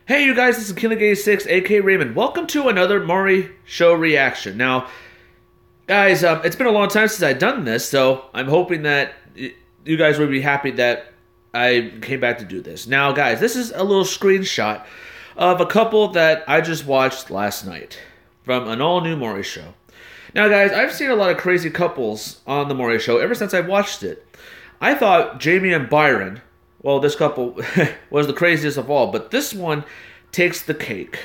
Hey you guys, this is Killing86, aka Raymond. Welcome to another MAURY show reaction. Now, guys, it's been a long time since I've done this, so I'm hoping that you guys will be happy that I came back to do this. Now, guys, this is a little screenshot of a couple that I just watched last night from an all-new MAURY show. Now, guys, I've seen a lot of crazy couples on the MAURY show ever since I've watched it. I thought Jamie and Byron, well, this couple was the craziest of all, but this one takes the cake.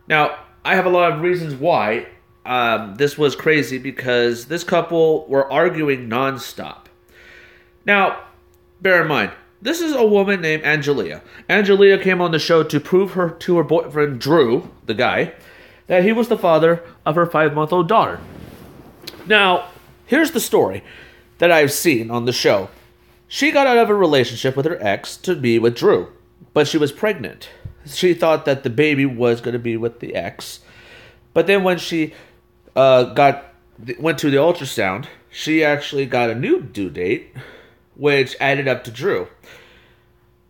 Now, I have a lot of reasons why this was crazy, because this couple were arguing nonstop. Now, bear in mind, this is a woman named Angelia. Angelia came on the show to prove to her boyfriend, Drew, the guy, that he was the father of her 5-month-old daughter. Now, here's the story that I've seen on the show. She got out of a relationship with her ex to be with Drew, but she was pregnant. She thought that the baby was going to be with the ex, but then when she went to the ultrasound, she actually got a new due date, which added up to Drew.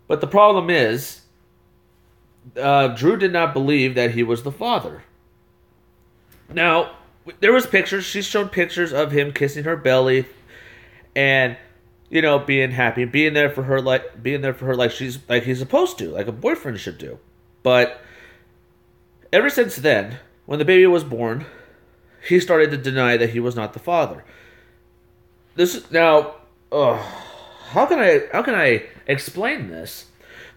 But the problem is, Drew did not believe that he was the father. Now, there was pictures. She showed pictures of him kissing her belly, and being happy, being there for her like he's supposed to, like a boyfriend should do. But ever since then, when the baby was born, he started to deny that he was not the father. How can I explain this?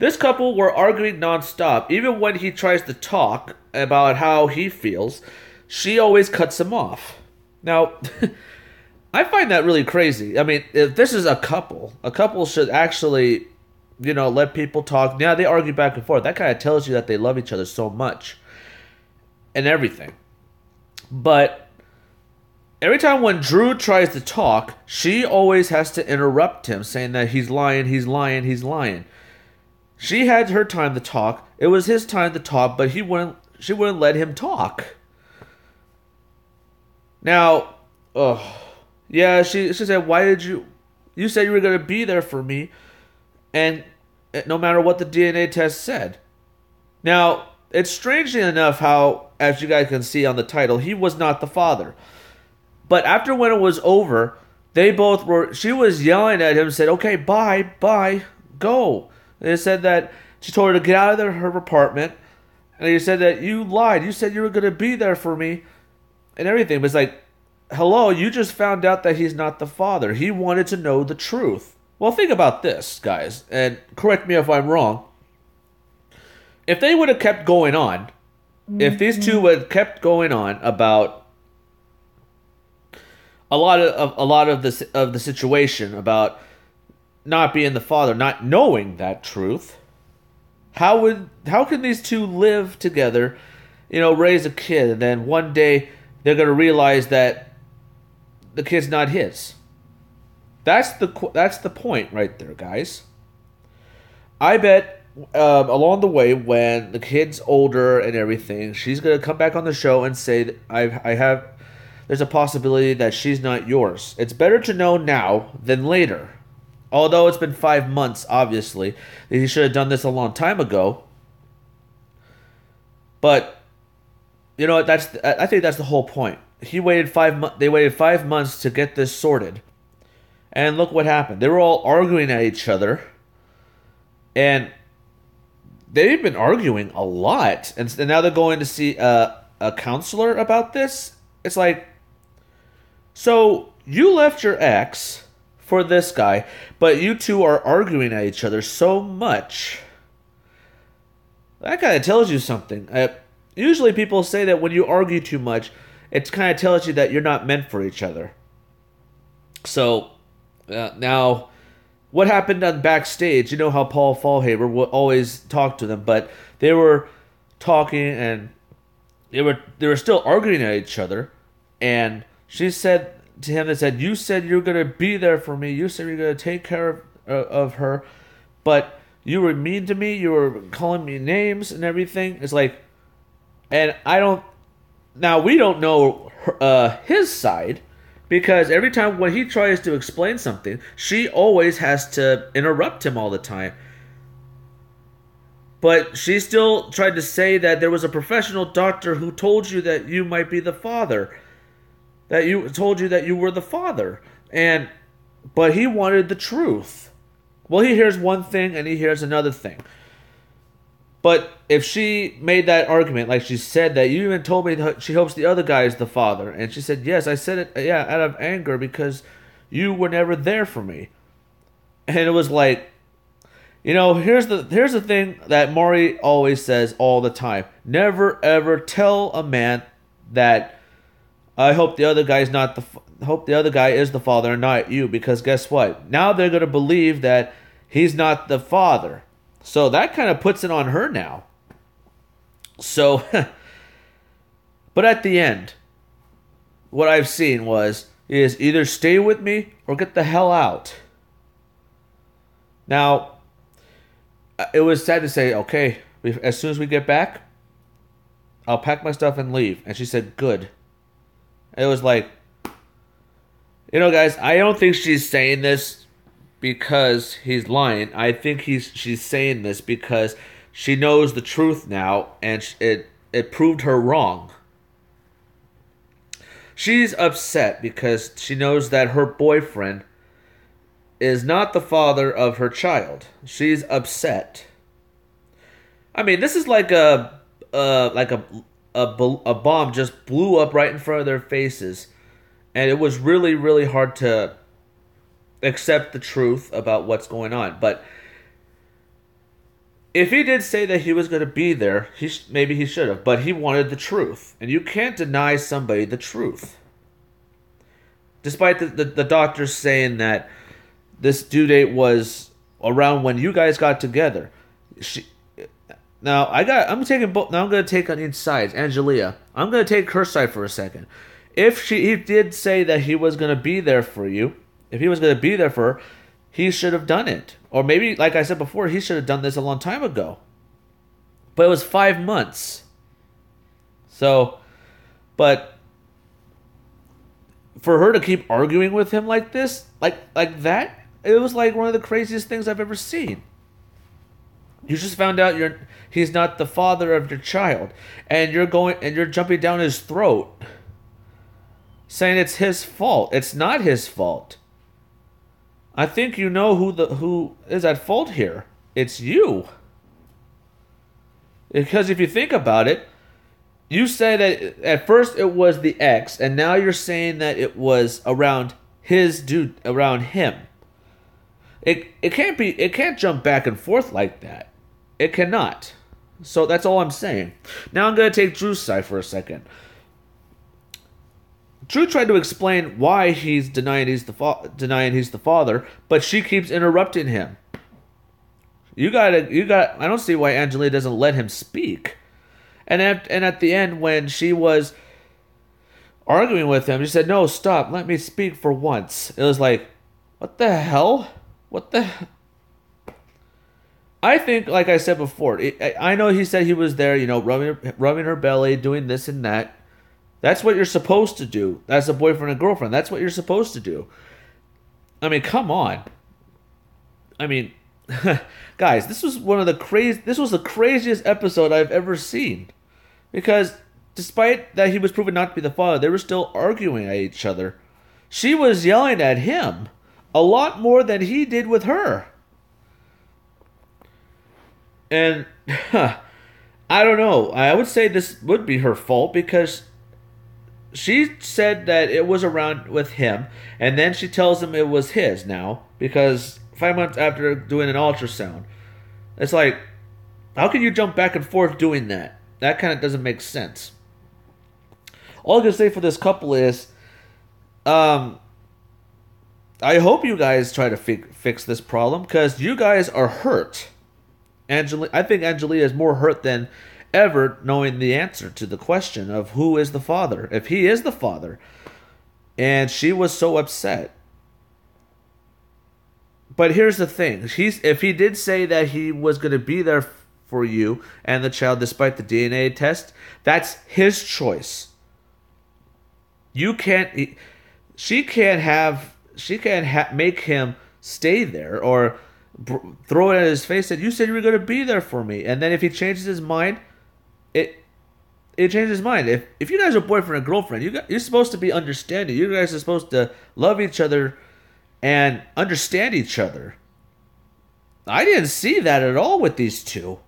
This couple were arguing nonstop. Even when he tries to talk about how he feels, she always cuts him off. Now, I find that really crazy. I mean, if this is a couple should actually, let people talk. Now, they argue back and forth. That kind of tells you that they love each other so much and everything. But every time when Drew tries to talk, she always has to interrupt him, saying that he's lying, he's lying, he's lying. She had her time to talk. It was his time to talk, but she wouldn't let him talk. Now, yeah, she said, why did you said you were going to be there for me, and no matter what the DNA test said. Now, it's strangely enough how, as you guys can see on the title, he was not the father. But after when it was over, she was yelling at him, said, okay, bye, go. And they said that she told her to get out of her apartment, and he said that you lied. You said you were going to be there for me and everything. But it's like, hello, you just found out that he's not the father. He wanted to know the truth. Well, think about this, guys, and correct me if I'm wrong. If they would have kept going on, if these two would have kept going on about a lot of the situation about not being the father, not knowing that truth, how can these two live together, raise a kid, and then one day they're going to realize that the kid's not his? That's the point right there, guys. I bet along the way, when the kid's older and everything, she's gonna come back on the show and say, there's a possibility that she's not yours. It's better to know now than later. Although it's been 5 months, obviously, he should have done this a long time ago. But I think that's the whole point. They waited 5 months to get this sorted. And look what happened. They were all arguing at each other. And they've been arguing a lot. And now they're going to see a counselor about this. It's like, so you left your ex for this guy, but you two are arguing at each other so much. That kind of tells you something. Usually people say that when you argue too much, it kind of tells you that you're not meant for each other. So, now, what happened on backstage, you know how Paul Fallhaber would always talk to them, but they were talking and they were still arguing at each other, and she said to him, they said, you said you were going to be there for me, you said you were going to take care of her, but you were mean to me, you were calling me names and everything. It's like, and we don't know his side, because every time when he tries to explain something, she always has to interrupt him all the time. But she still tried to say that there was a professional doctor who told you that you might be the father. That you told you that you were the father. But he wanted the truth. Well, he hears one thing and he hears another thing. But if she made that argument, like she said that you even told me that she hopes the other guy is the father. And she said, yes, I said it, yeah, out of anger because you were never there for me. And it was like, here's the thing that MAURY always says all the time. Never ever tell a man that I hope the other guy is the father and not you, because guess what? Now they're going to believe that he's not the father. So that kind of puts it on her now. So, but at the end, what I've seen is either stay with me or get the hell out. Now, it was sad to say, okay, as soon as we get back, I'll pack my stuff and leave. And she said, good. It was like, guys, I don't think she's saying this because he's lying. I think she's saying this because she knows the truth now, and it proved her wrong. She's upset because she knows that her boyfriend is not the father of her child. She's upset. I mean, this is like a bomb just blew up right in front of their faces, and it was really, really hard to accept the truth about what's going on. But if he did say that he was going to be there, maybe he should have. But he wanted the truth, and you can't deny somebody the truth. Despite the doctors saying that this due date was around when you guys got together. I'm going to take on each side. Angelia, I'm going to take her side for a second. If he did say that he was going to be there for you, if he was going to be there for her, he should have done it. Or maybe, like I said before, he should have done this a long time ago. But it was 5 months. So, but for her to keep arguing with him like this, like that, it was like one of the craziest things I've ever seen. You just found out he's not the father of your child, and you're jumping down his throat, saying it's his fault. It's not his fault. I think you know who is at fault here. It's you. Because if you think about it, you say that at first it was the ex, and now you're saying that it was around him. It can't jump back and forth like that. It cannot. So that's all I'm saying. Now I'm going to take Drew's side for a second. Drew tried to explain why he's denying he's the father, but she keeps interrupting him. I don't see why Angelia doesn't let him speak. And at the end, when she was arguing with him, she said, "No, stop, let me speak for once." It was like, what the hell? What the? I think, like I said before, I know he said he was there, rubbing her belly, doing this and that. That's what you're supposed to do. As a boyfriend and girlfriend, that's what you're supposed to do. I mean, come on. I mean, guys, this was the craziest episode I've ever seen. Because despite that he was proven not to be the father, they were still arguing at each other. She was yelling at him a lot more than he did with her. And I don't know. I would say this would be her fault because she said that it was around with him, and then she tells him it was his now because 5 months after doing an ultrasound. It's like, how can you jump back and forth doing that? That kind of doesn't make sense. All I can say for this couple is, I hope you guys try to fix this problem because you guys are hurt. I think Angelia is more hurt than ever knowing the answer to the question of who is the father, if he is the father. And she was so upset. But here's the thing. If he did say that he was going to be there for you and the child despite the DNA test, that's his choice. She can't make him stay there, or throw it at his face that you said you were going to be there for me. And then if he changes his mind, it changes his mind. If you guys are boyfriend and girlfriend, you're supposed to be understanding. You guys are supposed to love each other and understand each other. I didn't see that at all with these two.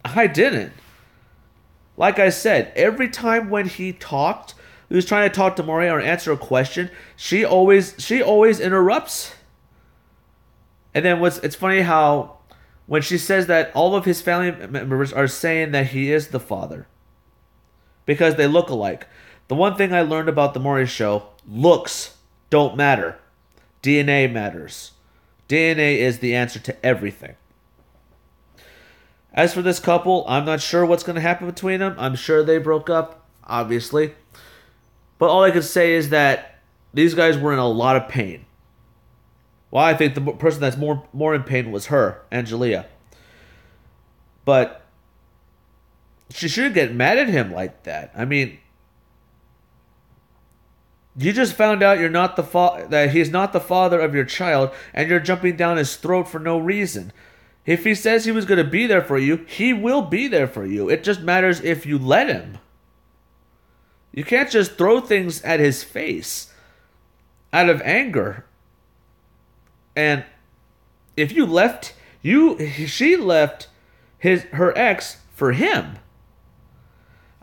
I didn't. Like I said, every time when he talked, he was trying to talk to Maury or answer a question, she always interrupts. And then it's funny how when she says that all of his family members are saying that he is the father because they look alike. The one thing I learned about the MAURY show, looks don't matter. DNA matters. DNA is the answer to everything. As for this couple, I'm not sure what's going to happen between them. I'm sure they broke up, obviously. But all I can say is that these guys were in a lot of pain. Well, I think the person that's more in pain was her, Angelia. But she shouldn't get mad at him like that. I mean, you just found out that he's not the father of your child, and you're jumping down his throat for no reason. If he says he was going to be there for you, he will be there for you. It just matters if you let him. You can't just throw things at his face out of anger. And if she left her ex for him.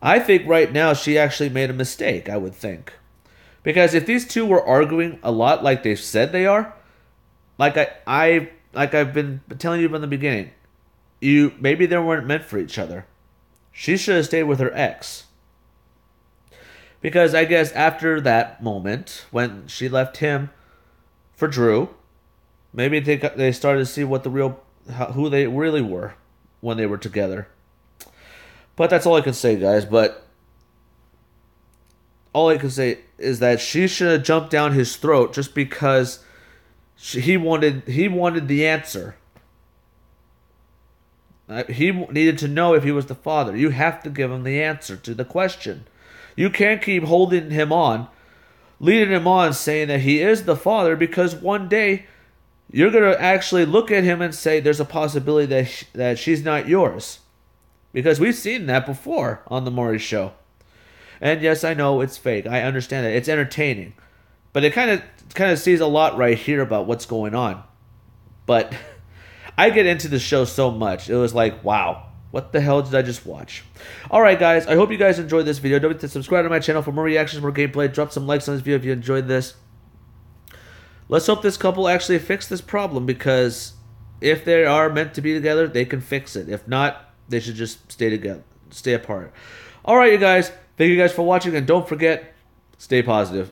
I think right now she actually made a mistake, I would think. Because if these two were arguing a lot like they said they are, like I've been telling you from the beginning, maybe they weren't meant for each other. She should have stayed with her ex. Because I guess after that moment, when she left him for Drew, maybe they started to see what who they really were when they were together. But that's all I can say, guys. But all I can say is that she should have jumped down his throat just because he wanted the answer. He needed to know if he was the father. You have to give him the answer to the question. You can't keep leading him on, saying that he is the father, because one day you're going to actually look at him and say there's a possibility that she's not yours. Because we've seen that before on the MAURY show. And yes, I know it's fake. I understand that. It's entertaining. But it kind of sees a lot right here about what's going on. But I get into the show so much. It was like, wow, what the hell did I just watch? Alright guys, I hope you guys enjoyed this video. Don't forget to subscribe to my channel for more reactions, more gameplay. Drop some likes on this video if you enjoyed this. Let's hope this couple actually fix this problem, because if they are meant to be together, they can fix it. If not, they should just stay together, stay apart. Alright you guys, thank you guys for watching, and don't forget, stay positive.